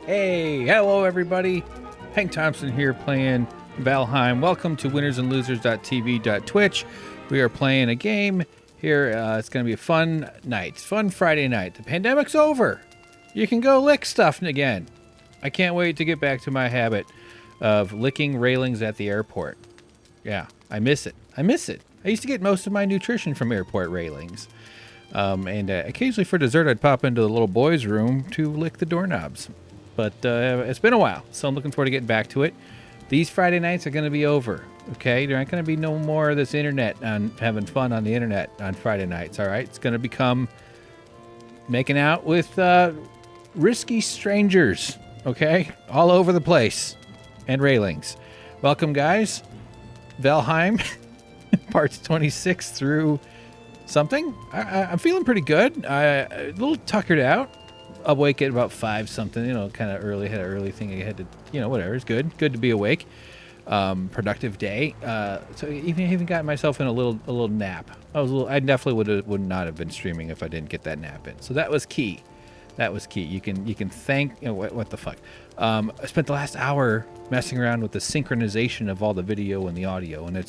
Hey, hello everybody. Hank Thompson here playing Valheim. Welcome to winnersandlosers.tv.twitch. We are playing a game here. It's going to be a fun night. Fun Friday night. The pandemic's over. You can go lick stuff again. I can't wait to get back to my habit of licking railings at the airport. Yeah, I miss it. I used to get most of my nutrition from airport railings. And occasionally for dessert, I'd pop into the little boy's room to lick the doorknobs. But it's been a while, so I'm looking forward to getting back to it. These Friday nights are going to be over, okay? There aren't going to be no more of this internet on having fun on the internet on Friday nights, all right? It's going to become making out with risky strangers, okay? All over the place. And railings. Welcome, guys. Valheim, parts 26 through something. I'm feeling pretty good. A little tuckered out. Awake at about 5 something, kind of early. Had an early thing. I had to, whatever. It's good. Good to be awake. Productive day. So even got myself in a little nap. I definitely would not have been streaming if I didn't get that nap in. So that was key. You can thank, what the fuck. I spent the last hour messing around with the synchronization of all the video and the audio, and I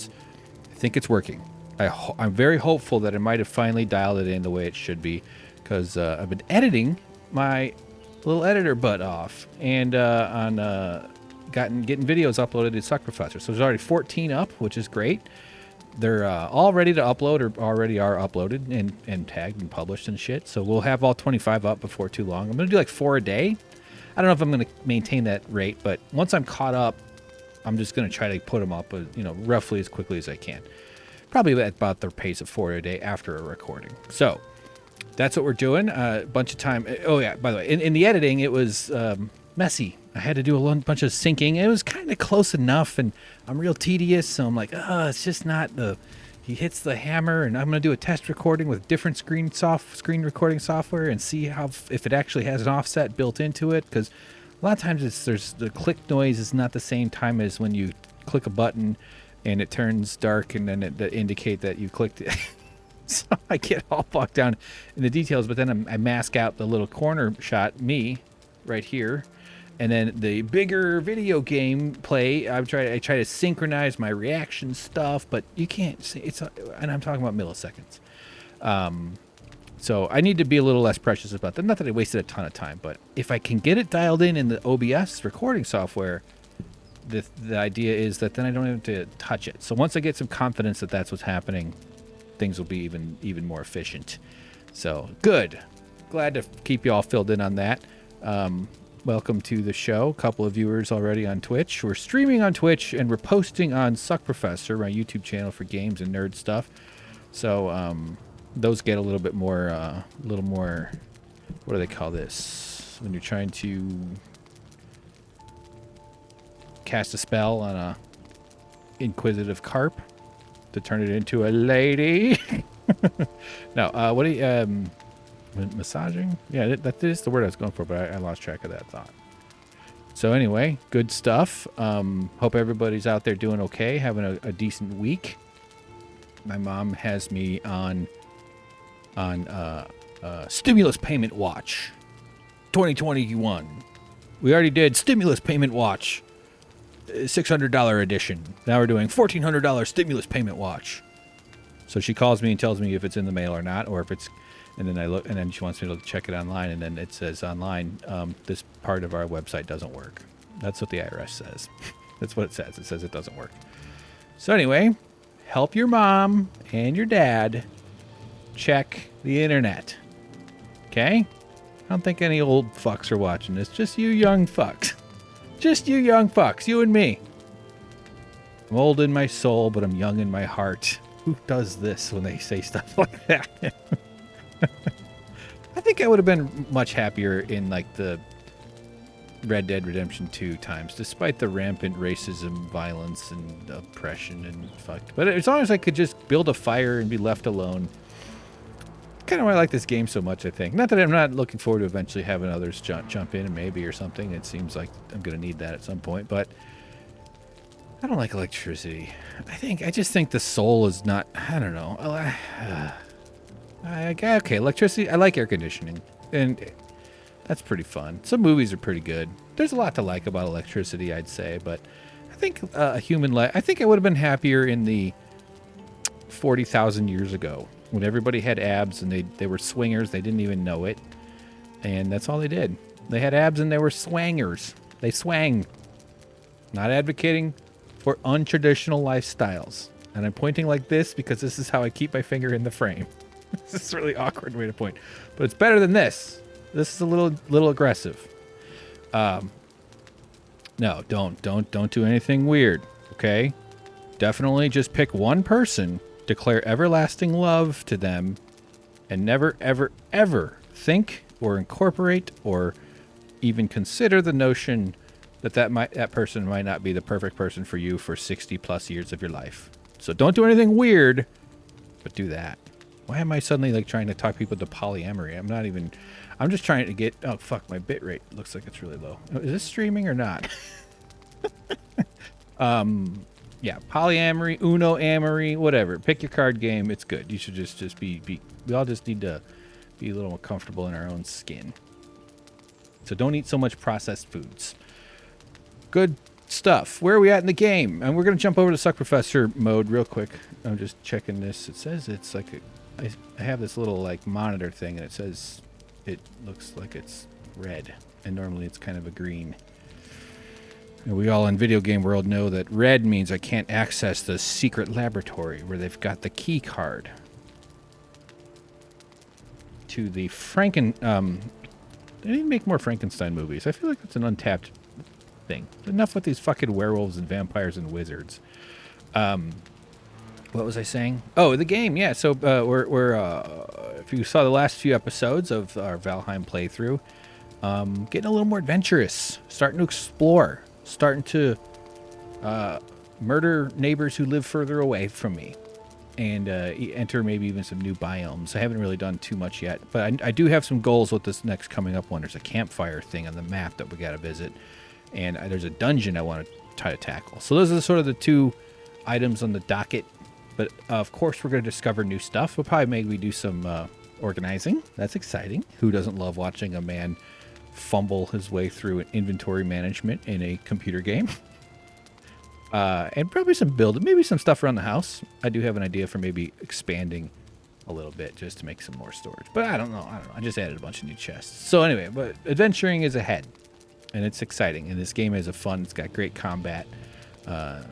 think it's working. I'm very hopeful that I might have finally dialed it in the way it should be, because I've been editing my little editor butt off, and getting videos uploaded to SuckProfessor. So there's already 14 up, which is great. They're all ready to upload, or already are uploaded and tagged and published and shit. So we'll have all 25 up before too long. I'm going to do like 4 a day. I don't know if I'm going to maintain that rate, but once I'm caught up, I'm just going to try to put them up, roughly as quickly as I can. Probably at about the pace of 4 a day after a recording. So that's what we're doing. A bunch of time. Oh, yeah, by the way, in the editing, it was messy. I had to do a bunch of syncing. It was kind of close enough, and I'm real tedious, so I'm like, it's just not he hits the hammer, and I'm going to do a test recording with different screen recording software and see if it actually has an offset built into it, because a lot of times there's the click noise is not the same time as when you click a button and it turns dark, and then it indicate that you clicked it. So I get all bogged down in the details, but then I mask out the little corner shot, me, right here. And then the bigger video game play, I try to synchronize my reaction stuff, but you can't see and I'm talking about milliseconds. So I need to be a little less precious about that. Not that I wasted a ton of time, but if I can get it dialed in the OBS recording software, the idea is that then I don't have to touch it. So once I get some confidence that that's what's happening, things will be even more efficient. So good. Glad to keep you all filled in on that. Welcome to the show. A couple of viewers already on Twitch. We're streaming on Twitch, and we're posting on SuckProfessor, my YouTube channel for games and nerd stuff. So those get a little bit more, what do they call this? When you're trying to cast a spell on a inquisitive carp to turn it into a lady. No, what do you... massaging? Yeah, that is the word I was going for, but I lost track of that thought. So anyway, good stuff. Hope everybody's out there doing okay, having a decent week. My mom has me on stimulus payment watch 2021. We already did stimulus payment watch $600 edition. Now we're doing $1,400 stimulus payment watch. So she calls me and tells me if it's in the mail or not, or if it's... And then I look, and then she wants me to check it online, and then it says online, this part of our website doesn't work. That's what the IRS says. That's what it says. It says it doesn't work. So anyway, help your mom and your dad check the internet. Okay? I don't think any old fucks are watching this. Just you young fucks. Just you young fucks. You and me. I'm old in my soul, but I'm young in my heart. Who does this when they say stuff like that? I think I would have been much happier in like the Red Dead Redemption 2 times, despite the rampant racism, violence, and oppression and fucked. But as long as I could just build a fire and be left alone, kind of why I like this game so much, I think. Not that I'm not looking forward to eventually having others jump in and maybe or something. It seems like I'm going to need that at some point, but I don't like electricity. I just think the soul is not, I don't know. Okay, electricity. I like air conditioning, and That's pretty fun. Some movies are pretty good. There's a lot to like about electricity, I'd say, but I think a human life. I think I would have been happier in the 40,000 years ago when everybody had abs and they were swingers. They didn't even know it, and that's all they did. They had abs and they were swangers. They swang. Not advocating for untraditional lifestyles. And I'm pointing like this because this is how I keep my finger in the frame. This is a really awkward way to point, but it's better than this. This is a little aggressive. No, don't do anything weird, okay? Definitely just pick one person, declare everlasting love to them, and never, ever, ever think or incorporate or even consider the notion that person might not be the perfect person for you for 60 plus years of your life. So don't do anything weird, but do that. Why am I suddenly like trying to talk people to polyamory? I'm just trying to get, oh fuck, my bit rate looks like it's really low. Is this streaming or not? Yeah, polyamory, Uno amory, whatever. Pick your card game. It's good. You should just be, we all just need to be a little more comfortable in our own skin. So don't eat so much processed foods. Good stuff. Where are we at in the game? And we're going to jump over to SuckProfessor mode real quick. I'm just checking this. It says it's like I have this little like monitor thing, and it says it looks like it's red, and normally it's kind of a green. And we all in video game world know that red means I can't access the secret laboratory where they've got the key card to the they need to make more Frankenstein movies. I feel like it's an untapped thing. Enough with these fucking werewolves and vampires and wizards. What was I saying? Oh, the game. Yeah. So we're if you saw the last few episodes of our Valheim playthrough, getting a little more adventurous, starting to explore, starting to murder neighbors who live further away from me, and enter maybe even some new biomes. I haven't really done too much yet, but I do have some goals with this next coming up one. There's a campfire thing on the map that we got to visit, and there's a dungeon I want to try to tackle. So those are sort of the two items on the docket. But of course, we're going to discover new stuff. We'll probably maybe do some organizing. That's exciting. Who doesn't love watching a man fumble his way through an inventory management in a computer game? And probably some building, maybe some stuff around the house. I do have an idea for maybe expanding a little bit just to make some more storage. But I don't know. I just added a bunch of new chests. So anyway, but adventuring is ahead, and it's exciting. And this game is fun. It's got great combat.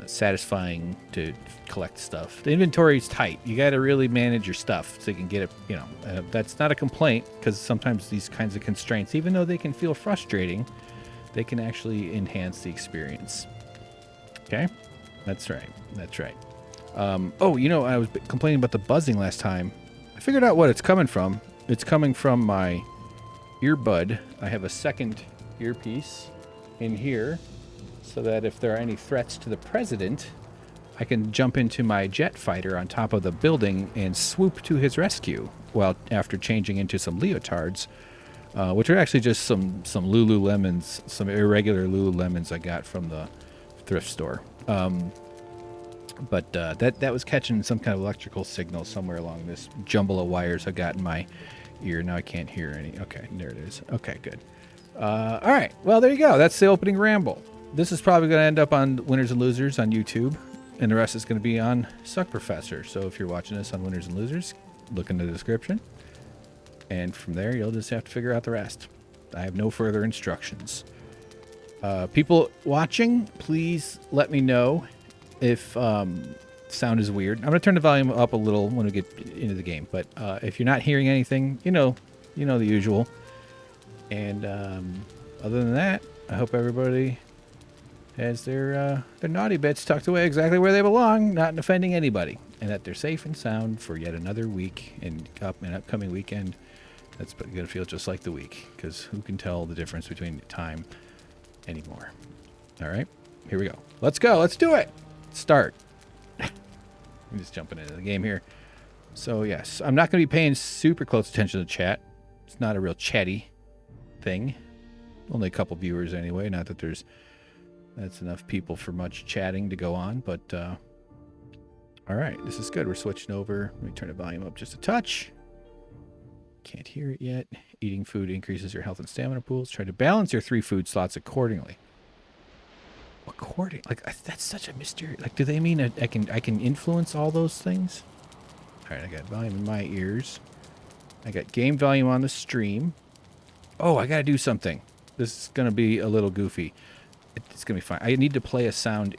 Satisfying to collect stuff. The inventory is tight. You got to really manage your stuff so you can get it. You know, that's not a complaint, because sometimes these kinds of constraints, even though they can feel frustrating, they can actually enhance the experience. Okay, that's right. That's right. Oh, you know, I was complaining about the buzzing last time. I figured out what it's coming from. It's coming from my earbud. I have a second earpiece in here, so that if there are any threats to the president, I can jump into my jet fighter on top of the building and swoop to his rescue. Well, after changing into some leotards, which are actually just some Lululemons, some irregular Lululemons I got from the thrift store. But that was catching some kind of electrical signal somewhere along this jumble of wires I got in my ear. Now I can't hear any. Okay, there it is. Okay, good. All right. Well, there you go. That's the opening ramble. This is probably going to end up on Winners and Losers on YouTube, and the rest is going to be on SuckProfessor. So if you're watching this on Winners and Losers, look in the description, and from there you'll just have to figure out the rest. I have no further instructions. People watching, please let me know if sound is weird. I'm going to turn the volume up a little when we get into the game, but if you're not hearing anything, you know the usual. And other than that, I hope everybody has their naughty bits tucked away exactly where they belong, not offending anybody, and that they're safe and sound for yet another week and an upcoming weekend. That's going to feel just like the week, because who can tell the difference between time anymore? All right, here we go. Let's go. Let's do it. Start. I'm just jumping into the game here. So yes, I'm not going to be paying super close attention to chat. It's not a real chatty thing. Only a couple viewers anyway. Not that that's enough people for much chatting to go on, but all right, this is good. We're switching over. Let me turn the volume up just a touch. can't hear it yet. Eating food increases your health and stamina pools. Try to balance your 3 food slots accordingly. That's such a mystery. Like, do they mean I can influence all those things? All right, I got volume in my ears. I got game volume on the stream. Oh, I gotta do something. This is gonna be a little goofy. It's gonna be fine. I need to play a sound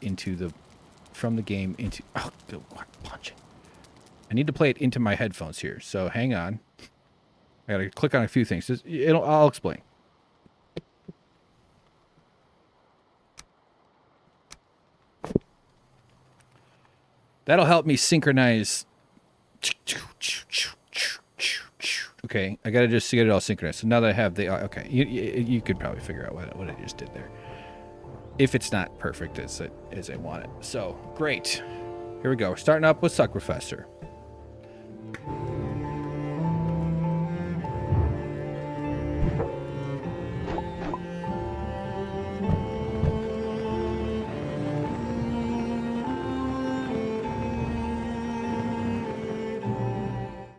from the game into. Oh, punching. I need to play it into my headphones here. So hang on. I gotta click on a few things. I'll explain. That'll help me synchronize. Okay, I gotta just get it all synchronized. So now that I have the okay, you could probably figure out what I just did there. If it's not perfect as I want it. So great. Here we go. We're starting up with SuckProfessor.